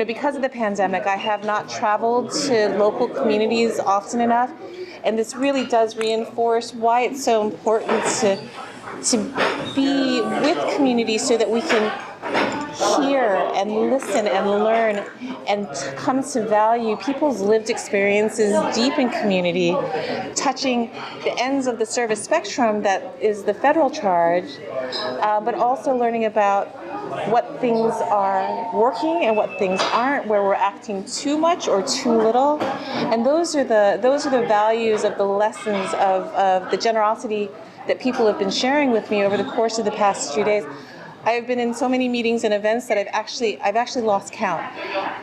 because of the pandemic, I have not traveled to local communities often enough, and this really does reinforce why it's so important to be with communities so that we can hear and listen and learn and come to value people's lived experiences deep in community, touching the ends of the service spectrum that is the federal charge, but also learning about what things are working and what things aren't, where we're acting too much or too little. And those are the values of the lessons of the generosity that people have been sharing with me over the course of the past few days. I have been in so many meetings and events that I've actually lost count,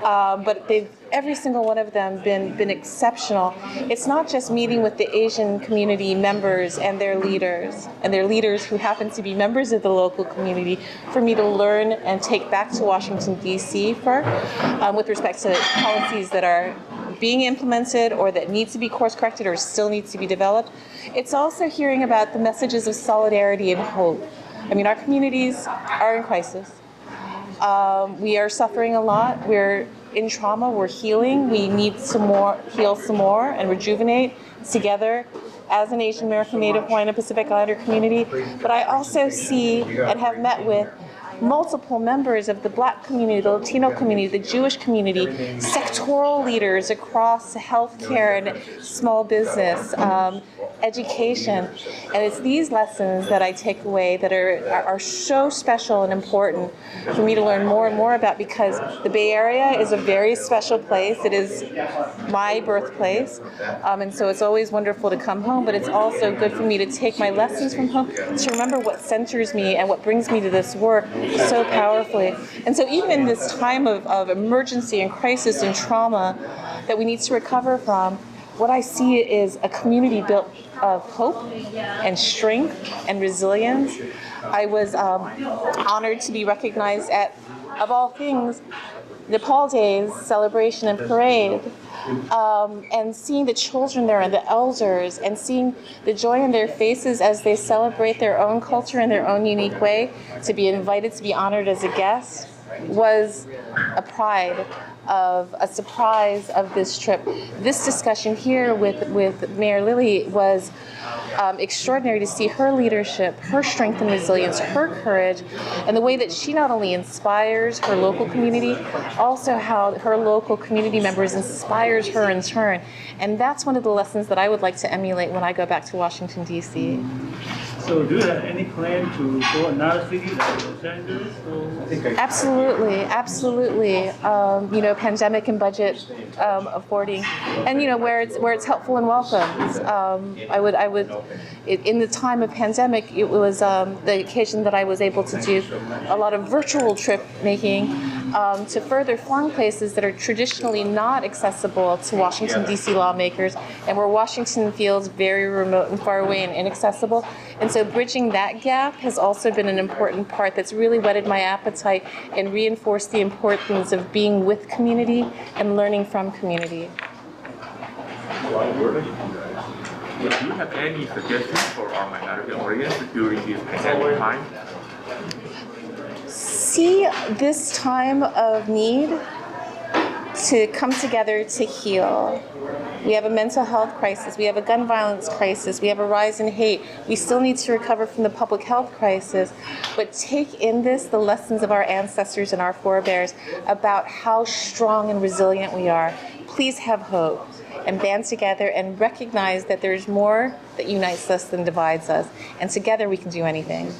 but every single one of them been exceptional. It's not just meeting with the Asian community members and their leaders who happen to be members of the local community, for me to learn and take back to Washington, D.C. with respect to policies that are being implemented or that need to be course corrected or still need to be developed. It's also hearing about the messages of solidarity and hope. I mean, our communities are in crisis. We are suffering a lot. We're in trauma. We're healing. We need heal some more and rejuvenate together as an Asian American, Native Hawaiian, and Pacific Islander community. But I also see and have met with multiple members of the Black community, the Latino community, the Jewish community, sectoral leaders across healthcare and small business, education. And it's these lessons that I take away that are so special and important for me to learn more and more about, because the Bay Area is a very special place. It is my birthplace. And so it's always wonderful to come home, but it's also good for me to take my lessons from home to remember what centers me and what brings me to this work so powerfully. And so even in this time of emergency and crisis and trauma that we need to recover from, what I see is a community built of hope and strength and resilience. I was honored to be recognized at, of all things, Nepal Day's celebration and parade, and seeing the children there and the elders and seeing the joy in their faces as they celebrate their own culture in their own unique way, to be invited to be honored as a guest was a pride of a surprise of this trip. This discussion here with Mayor Lily was extraordinary to see her leadership, her strength and resilience, her courage, and the way that she not only inspires her local community, also how her local community members inspires her in turn. And that's one of the lessons that I would like to emulate when I go back to Washington, D.C. So do you have any plan to go another city like Los Angeles? Absolutely, absolutely. Pandemic and budget affording, and where it's helpful and welcome. I would. In the time of pandemic, it was the occasion that I was able to do a lot of virtual trip making to further flung places that are traditionally not accessible to Washington, D.C. lawmakers, and where Washington feels very remote and far away and inaccessible. And so bridging that gap has also been an important part that's really whetted my appetite and reinforced the importance of being with community and learning from community. Do you have any suggestions for our minority audience during this pandemic time? See this time of need to come together to heal. We have a mental health crisis. We have a gun violence crisis. We have a rise in hate. We still need to recover from the public health crisis. But take in this the lessons of our ancestors and our forebears about how strong and resilient we are. Please have hope and band together and recognize that there's more that unites us than divides us. And together we can do anything.